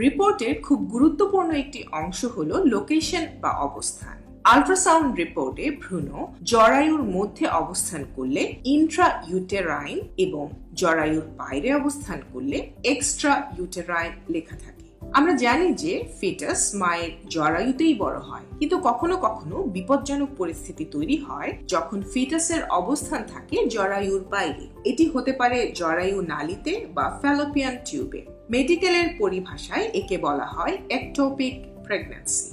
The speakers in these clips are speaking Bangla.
রিপোর্টের খুব গুরুত্বপূর্ণ একটি অংশ হলো লোকেশন বা অবস্থান। আল্ট্রাসাউন্ড রিপোর্টে ভ্রূণ জরায়ুর মধ্যে অবস্থান করলে ইন্ট্রা ইউটেরাইন এবং জরায়ুর বাইরে অবস্থান করলে এক্সট্রা ইউটেরাইন লেখা থাকে। আমরা জানি যে ফিটাস মায়ের জরায়ুতেই বড় হয়, কিন্তু কখনো কখনো বিপজ্জনক পরিস্থিতি তৈরি হয় যখন ফিটাসের অবস্থান থাকে জরায়ুর বাইরে। এটি হতে পারে জরায়ু নালীতে বা ফ্যালোপিয়ান টিউবে। মেডিকেলের পরিভাষায় একে বলা হয় একটোপিক প্রেগন্যান্সি।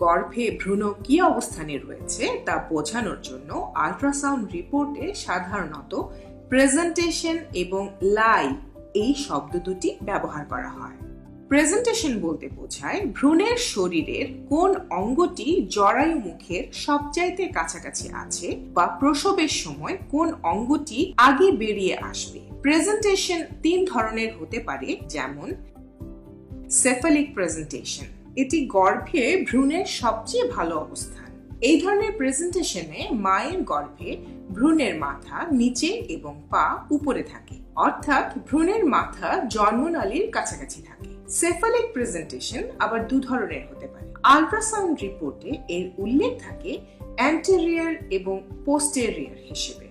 গর্ভে ভ্রূণ কি অবস্থানে রয়েছে তা বোঝানোর জন্য আল্ট্রাসাউন্ড রিপোর্টে সাধারণত প্রেজেন্টেশন এবং লাই এই শব্দ দুটি ব্যবহার করা হয়। প্রেজেন্টেশন বলতে বোঝায় ভ্রূণের শরীরের কোন অঙ্গটি জরায়ু মুখের সবচাইতে কাছাকাছি আছে বা প্রসবের সময় কোন অঙ্গটি আগে বেরিয়ে আসবে। প্রেজেন্টেশন 3 ধরনের হতে পারে, যেমন সেফালিক প্রেজেন্টেশন, এটি গর্ভে ভ্রূণের সবচেয়ে ভালো অবস্থান। এই ধরনের প্রেজেন্টেশনে মায়ের গর্ভে ভ্রূণের মাথা নিচে এবং পা উপরে থাকে, অর্থাৎ ভ্রূণের মাথা জন্মনালীর কাছাকাছি থাকে। সেফালিক প্রেজেন্টেশন আবার 2 ধরনের হতে পারে। আল্ট্রাসাউন্ড রিপোর্টে এর উল্লেখ থাকে অ্যান্টেরিয়র এবং পোস্টেরিয়র হিসেবে।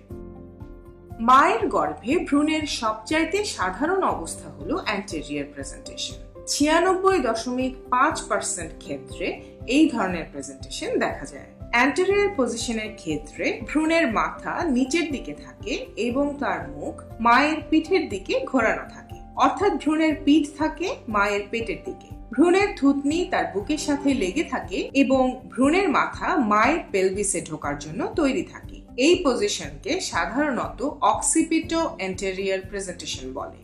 মায়ের গর্ভে ভ্রূণের সবচাইতে সাধারণ অবস্থা হলো অ্যান্টেরিয়র প্রেজেন্টেশন। 96.5% ক্ষেত্রে এই ধরনের প্রেজেন্টেশন দেখা যায়। অ্যান্টেরিয়র পজিশনের ক্ষেত্রে ভ্রূণের মাথা নিচের দিকে থাকে এবং তার মুখ মায়ের পিঠের দিকে ঘোরানো থাকে, অর্থাৎ ভ্রূণের পিঠ থাকে মায়ের পেটের দিকে। ভ্রূণের থুতনি তার বুকের সাথে লেগে থাকে এবং ভ্রূণের মাথা মায়ের পেলভিসে ঢোকার জন্য তৈরি থাকে। এই পজিশনকে সাধারণত অক্সিপিটো অ্যান্টেরিয়র প্রেজেন্টেশন বলে।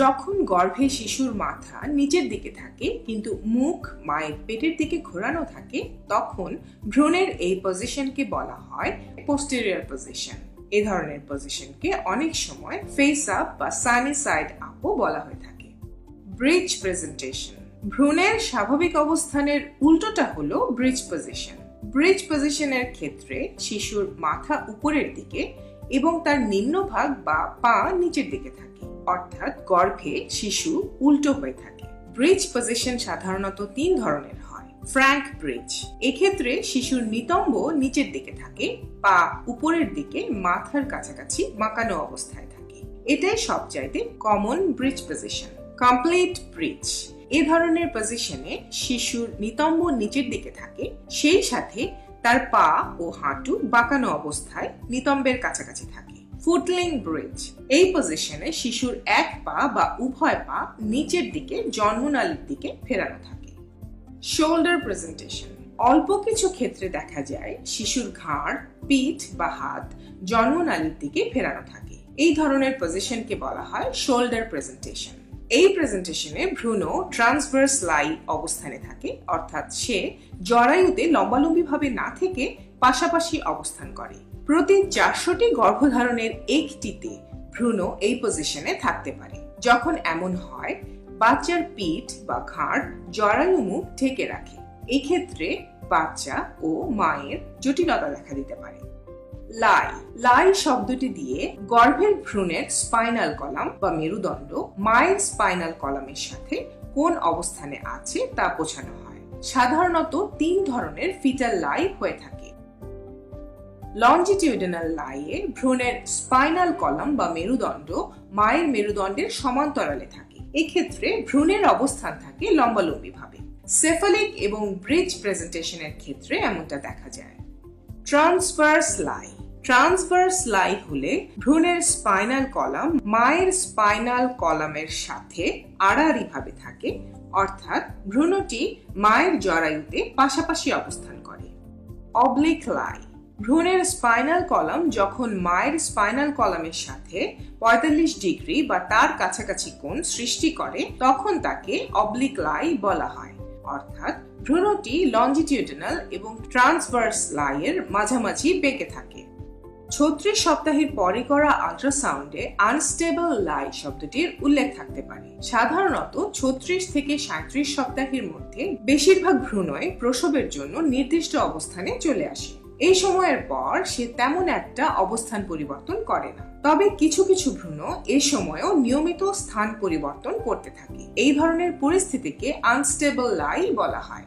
যখন গর্ভে শিশুর মাথা নিচের দিকে থাকে কিন্তু মুখ মায়ের পেটের দিকে ঘোরানো থাকে, তখন ভ্রূণের এই পজিশনকে বলা হয় পোস্টেরিয়র পজিশন। এই ধরনের পজিশনকে অনেক সময় ফেস আপ বা সানি সাইড আপও বলা হয়ে থাকে। ব্রিজ প্রেজেন্টেশন, ভ্রূণের স্বাভাবিক অবস্থানের উল্টোটা হলো ব্রিজ পজিশন। ব্রিজ পজিশনের ক্ষেত্রে শিশুর মাথা উপরের দিকে এবং তার নিম্নভাগ বা পা নিচের দিকে থাকে, অর্থাৎ গর্ভে শিশু উল্টো হয়ে থাকে। ব্রিজ পজিশন সাধারণত 3 ধরনের হয়। ফ্র্যাঙ্ক ব্রিজ, এক্ষেত্রে শিশুর নিতম্ব নিচের দিকে থাকে, পা উপরের দিকে মাথার কাছাকাছি বাঁকানো অবস্থায় থাকে। এটাই সবচাইতে common bridge position. Complete bridge, এ ধরনের পজিশনে শিশুর নিতম্ব নিচের দিকে থাকে, সেই সাথে তার পা ও হাঁটু বাঁকানো অবস্থায় নিতম্বের কাছাকাছি থাকে। ফুটলিং ব্রিজ, এই পজিশনে শিশুর এক পা বা উভয় পা নিচের দিকে জন্মনালীর দিকে ফেরানো থাকে। শোল্ডার প্রেজেন্টেশন, অল্প কিছু ক্ষেত্রে দেখা যায় শিশুর ঘাড়, পিঠ বা হাত জন্মনালীর দিকে ফেরানো থাকে। এই ধরনের পজিশনকে বলা হয় শোল্ডার প্রেজেন্টেশন। এই প্রেজেন্টেশনে ভ্রূণ ট্রান্সভার্স লাই অবস্থানে থাকে, অর্থাৎ সে জরায়ুতে লম্বালম্বিভাবে না থেকে পাশাপাশি অবস্থান করে। প্রতি 400টি গর্ভধারণের একটিতে ভ্রূণ এই পজিশনে থাকতে পারে। যখন এমন হয়, বাচ্চার পিঠ বা ঘাড় জরায়ু মুখ ঢেকে রাখে। এক্ষেত্রে বাচ্চা ও মায়ের জটিলতা দেখা দিতে পারে। লাই, লাই শব্দটি দিয়ে গর্ভের ভ্রূণের স্পাইনাল কলাম বা মেরুদণ্ড মায়ের স্পাইনাল কলামের সাথে কোন অবস্থানে আছে তা বোঝানো হয়। সাধারণত 3 ধরনের ফিটাল লাই হয়ে থাকে। লঞ্জিটিউডিনাল লাইয়ে ভ্রূণের স্পাইনাল কলাম বা মেরুদণ্ড মায়ের মেরুদণ্ডের সমান্তরালে থাকে। এক্ষেত্রে ভ্রূণের অবস্থান থাকে লম্বালম্বিভাবে। সেফালিক এবং ব্রিজ প্রেজেন্টেশনের ক্ষেত্রে এমনটা দেখা যায়। ট্রান্সভার্স লাই, ট্রান্সভার্স লাই হলে ভ্রূণের স্পাইনাল কলাম মায়ের স্পাইনাল কলামের সাথে আড়াআড়ি ভাবে থাকে, অর্থাৎ ভ্রূণটি মায়ের জরায়ুতে পাশাপাশি অবস্থান করে। অবলিক লাই, ভ্রূণের স্পাইনাল কলাম যখন মায়ের স্পাইনাল কলামের সাথে 45 ডিগ্রি বা তার কাছাকাছি কোণ সৃষ্টি করে, তখন তাকে অবলিক লাই বলা হয়, অর্থাৎ ভ্রূণটি লঞ্জিটিউডিনাল এবং ট্রান্সভার্স লাইয়ের মাঝামাঝি বেঁকে থাকে। 36 সপ্তাহের পরে করা আল্ট্রাসাউন্ডে আনস্টেবল লাই শব্দটির উল্লেখ থাকতে পারে। সাধারণত 36 থেকে 37 সপ্তাহের মধ্যে বেশিরভাগ ভ্রূণই প্রসবের জন্য নির্দিষ্ট অবস্থানে চলে আসে। এই সময়ের পর সে তেমন একটা অবস্থান পরিবর্তন করে না। তবে কিছু কিছু ভ্রূণ এ সময়ও নিয়মিত স্থান পরিবর্তন করতে থাকে। এই ধরনের পরিস্থিতিকে আনস্টেবল লাই বলা হয়।